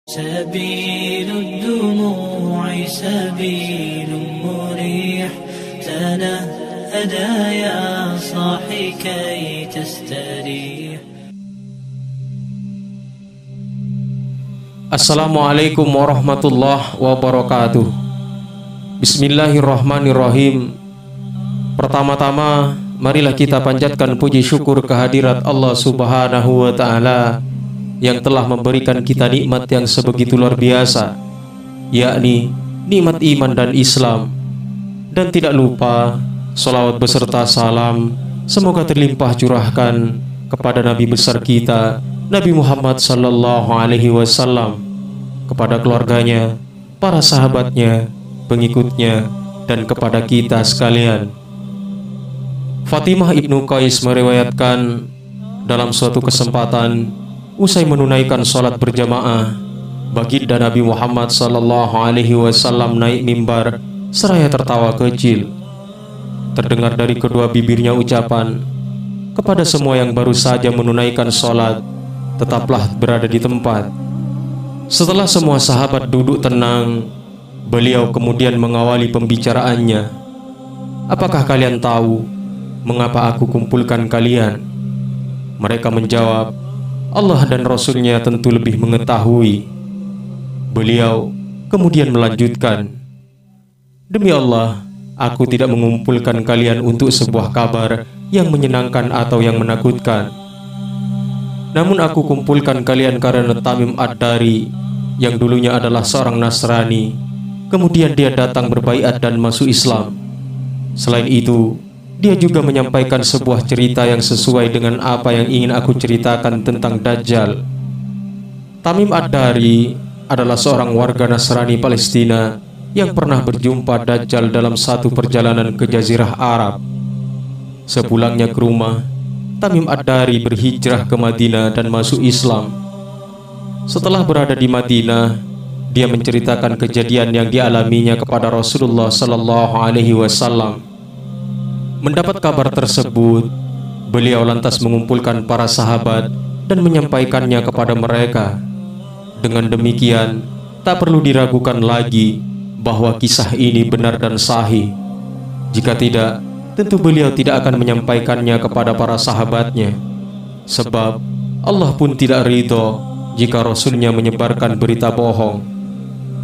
سبيل الدموع سبيل مريح تنهدى يا صاحي كي تستريح. Assalamualaikum warahmatullahi wabarakatuh. Bismillahirrahmanirrahim. Pertama-tama, marilah kita panjatkan puji syukur kehadirat Allah Subhanahu wa ta'ala yang telah memberikan kita nikmat yang sebegitu luar biasa, yakni nikmat iman dan Islam. Dan tidak lupa, salawat beserta salam semoga terlimpah curahkan kepada Nabi besar kita, Nabi Muhammad sallallahu alaihi wasallam, kepada keluarganya, para sahabatnya, pengikutnya, dan kepada kita sekalian. Fatimah ibnu Qais meriwayatkan dalam suatu kesempatan, usai menunaikan sholat berjamaah, baginda Nabi Muhammad sallallahu alaihi wasallam naik mimbar seraya tertawa kecil. Terdengar dari kedua bibirnya ucapan, "Kepada semua yang baru saja menunaikan sholat, tetaplah berada di tempat." Setelah semua sahabat duduk tenang, beliau kemudian mengawali pembicaraannya. "Apakah kalian tahu mengapa aku kumpulkan kalian?" Mereka menjawab, "Allah dan Rasulnya tentu lebih mengetahui." Beliau kemudian melanjutkan, "Demi Allah, aku tidak mengumpulkan kalian untuk sebuah kabar yang menyenangkan atau yang menakutkan. Namun aku kumpulkan kalian karena Tamim Ad-Dari yang dulunya adalah seorang Nasrani, kemudian dia datang berbaiat dan masuk Islam. Selain itu, dia juga menyampaikan sebuah cerita yang sesuai dengan apa yang ingin aku ceritakan tentang Dajjal." Tamim Ad-Dari adalah seorang warga Nasrani Palestina yang pernah berjumpa Dajjal dalam satu perjalanan ke Jazirah Arab. Sepulangnya ke rumah, Tamim Ad-Dari berhijrah ke Madinah dan masuk Islam. Setelah berada di Madinah, dia menceritakan kejadian yang dialaminya kepada Rasulullah sallallahu alaihi wasallam. Mendapat kabar tersebut, beliau lantas mengumpulkan para sahabat dan menyampaikannya kepada mereka. Dengan demikian, tak perlu diragukan lagi bahwa kisah ini benar dan sahih. Jika tidak, tentu beliau tidak akan menyampaikannya kepada para sahabatnya. Sebab Allah pun tidak ridho jika Rasulnya menyebarkan berita bohong.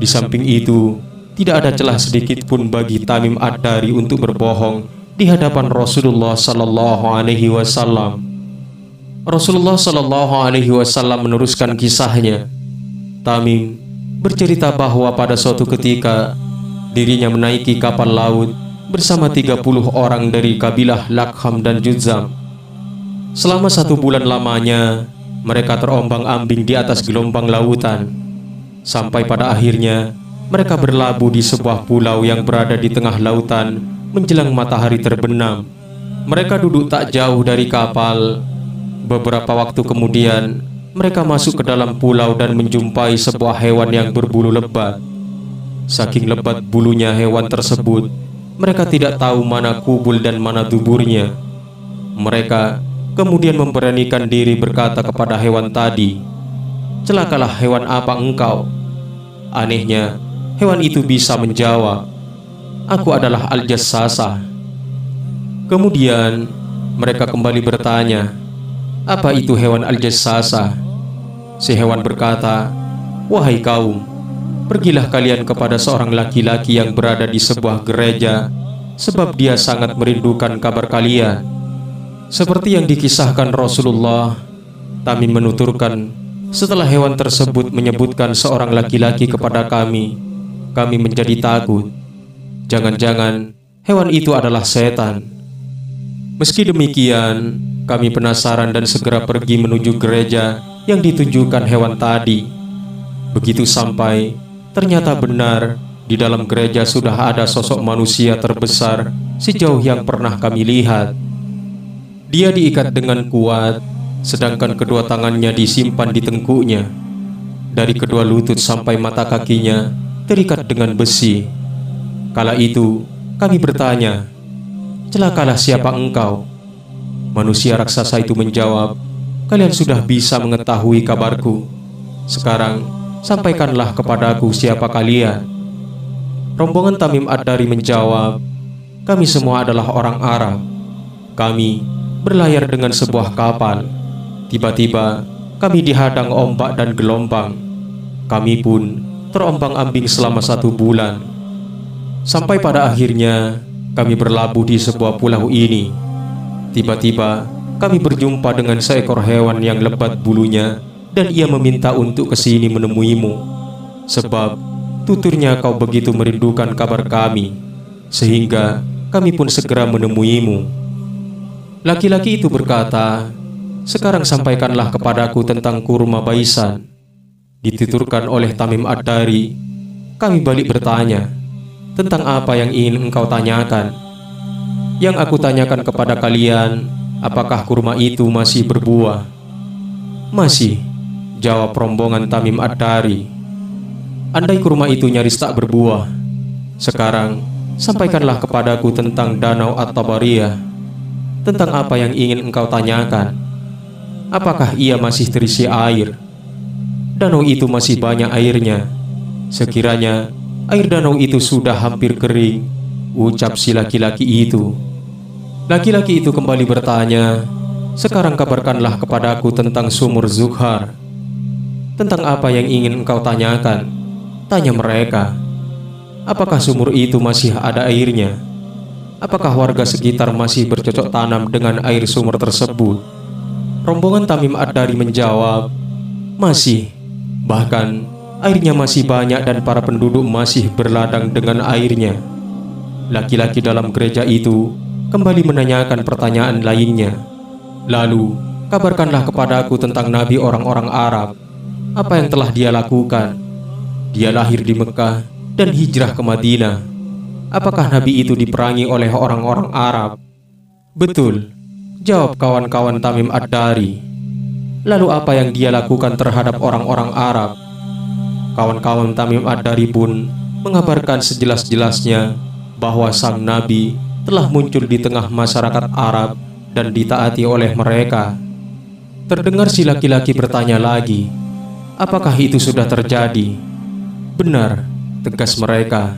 Di samping itu, tidak ada celah sedikit pun bagi Tamim Ad-Dari untuk berbohong di hadapan Rasulullah sallallahu alaihi wasallam. Rasulullah sallallahu alaihi wasallam meneruskan kisahnya. Tamim bercerita bahwa pada suatu ketika dirinya menaiki kapal laut bersama 30 orang dari kabilah Lakham dan Judzam. Selama 1 bulan lamanya mereka terombang-ambing di atas gelombang lautan, sampai pada akhirnya mereka berlabuh di sebuah pulau yang berada di tengah lautan menjelang matahari terbenam. Mereka duduk tak jauh dari kapal. Beberapa waktu kemudian, mereka masuk ke dalam pulau dan menjumpai sebuah hewan yang berbulu lebat. Saking lebat bulunya hewan tersebut, mereka tidak tahu mana kubul dan mana duburnya. Mereka kemudian memberanikan diri berkata kepada hewan tadi, "Celakalah hewan apa engkau?" Anehnya, hewan itu bisa menjawab, "Aku adalah Al-Jassasah." Kemudian mereka kembali bertanya, "Apa itu hewan Al-Jassasah?" Si hewan berkata, "Wahai kaum, pergilah kalian kepada seorang laki-laki yang berada di sebuah gereja, sebab dia sangat merindukan kabar kalian." Seperti yang dikisahkan Rasulullah, Tamim menuturkan, "Setelah hewan tersebut menyebutkan seorang laki-laki kepada kami menjadi takut. Jangan-jangan hewan itu adalah setan. Meski demikian, kami penasaran dan segera pergi menuju gereja yang ditunjukkan hewan tadi. Begitu sampai, ternyata benar di dalam gereja sudah ada sosok manusia terbesar sejauh yang pernah kami lihat. Dia diikat dengan kuat, sedangkan kedua tangannya disimpan di tengkuknya. Dari kedua lutut sampai mata kakinya terikat dengan besi. Kala itu kami bertanya, 'Celakalah siapa engkau?' Manusia raksasa itu menjawab, 'Kalian sudah bisa mengetahui kabarku. Sekarang sampaikanlah kepadaku siapa kalian." Rombongan Tamim Ad-Dari menjawab, "Kami semua adalah orang Arab. Kami berlayar dengan sebuah kapal. Tiba-tiba kami dihadang ombak dan gelombang. Kami pun terombang-ambing selama 1 bulan. Sampai pada akhirnya kami berlabuh di sebuah pulau ini. Tiba-tiba kami berjumpa dengan seekor hewan yang lebat bulunya, dan ia meminta untuk kesini menemuimu, sebab tuturnya kau begitu merindukan kabar kami, sehingga kami pun segera menemuimu." Laki-laki itu berkata, "Sekarang sampaikanlah kepadaku tentang kurma baisan." Dituturkan oleh Tamim Ad-Dari. Kami balik bertanya, "Tentang apa yang ingin engkau tanyakan?" "Yang aku tanyakan kepada kalian, apakah kurma itu masih berbuah?" "Masih," jawab rombongan Tamim Ad-Dari. "Andai kurma itu nyaris tak berbuah, sekarang sampaikanlah kepadaku tentang Danau At-Tabariyah. Tentang apa yang ingin engkau tanyakan? Apakah ia masih terisi air?" "Danau itu masih banyak airnya. Sekiranya air danau itu sudah hampir kering," ucap si laki-laki itu. Laki-laki itu kembali bertanya, "Sekarang kabarkanlah kepadaku tentang sumur Zukhar." "Tentang apa yang ingin engkau tanyakan?" tanya mereka. "Apakah sumur itu masih ada airnya? Apakah warga sekitar masih bercocok tanam dengan air sumur tersebut?" Rombongan Tamim Ad-Dari menjawab, "Masih. Bahkan airnya masih banyak dan para penduduk masih berladang dengan airnya." Laki-laki dalam gereja itu kembali menanyakan pertanyaan lainnya. "Lalu, kabarkanlah kepadaku tentang nabi orang-orang Arab. Apa yang telah dia lakukan? Dia lahir di Mekah dan hijrah ke Madinah. Apakah nabi itu diperangi oleh orang-orang Arab?" "Betul," jawab kawan-kawan Tamim Ad-Dari. "Lalu apa yang dia lakukan terhadap orang-orang Arab?" Kawan-kawan Tamim Ad-Dari pun mengabarkan sejelas-jelasnya bahwa sang nabi telah muncul di tengah masyarakat Arab dan ditaati oleh mereka. Terdengar si laki-laki bertanya lagi, "Apakah itu sudah terjadi?" "Benar," tegas mereka.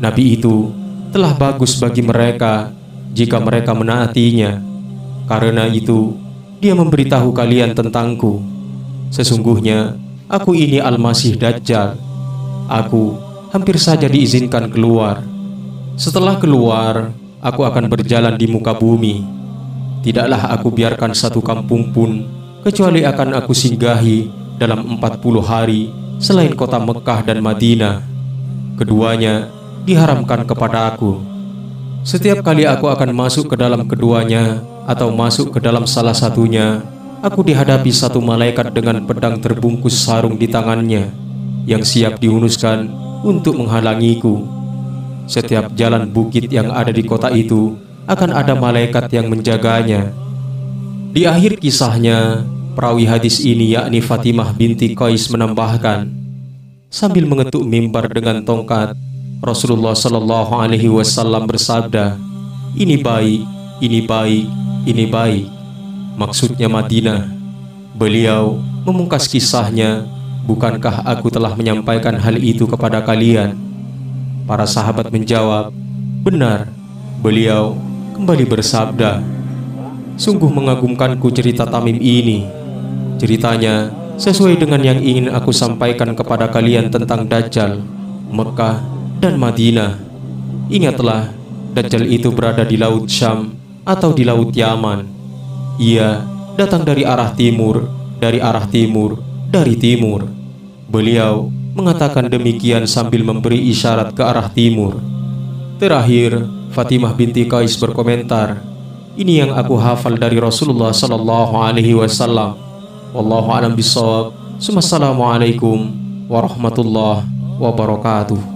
"Nabi itu telah bagus bagi mereka jika mereka menaatinya. Karena itu, dia memberitahu kalian tentangku. Sesungguhnya aku ini Al-Masih Dajjal. Aku hampir saja diizinkan keluar. Setelah keluar, aku akan berjalan di muka bumi. Tidaklah aku biarkan satu kampung pun, kecuali akan aku singgahi dalam 40 hari selain kota Mekah dan Madinah. Keduanya diharamkan kepada aku. Setiap kali aku akan masuk ke dalam keduanya atau masuk ke dalam salah satunya, aku dihadapi satu malaikat dengan pedang terbungkus sarung di tangannya, yang siap dihunuskan untuk menghalangiku. Setiap jalan bukit yang ada di kota itu akan ada malaikat yang menjaganya." Di akhir kisahnya, perawi hadis ini yakni Fatimah binti Qais menambahkan, sambil mengetuk mimbar dengan tongkat, Rasulullah Shallallahu Alaihi Wasallam bersabda, "Ini baik, ini baik, ini baik." Maksudnya Madinah. Beliau memungkas kisahnya, "Bukankah aku telah menyampaikan hal itu kepada kalian?" Para sahabat menjawab, "Benar." Beliau kembali bersabda, "Sungguh mengagumkanku cerita Tamim ini. Ceritanya sesuai dengan yang ingin aku sampaikan kepada kalian tentang Dajjal, Mekah, dan Madinah. Ingatlah, Dajjal itu berada di Laut Syam atau di Laut Yaman. Ia datang dari arah timur, dari arah timur, dari timur." Beliau mengatakan demikian sambil memberi isyarat ke arah timur. Terakhir, Fatimah binti Qais berkomentar, "Ini yang aku hafal dari Rasulullah Sallallahu Alaihi Wasallam. Wallahu a'lam bishawab. Assalamualaikum warahmatullahi wabarakatuh."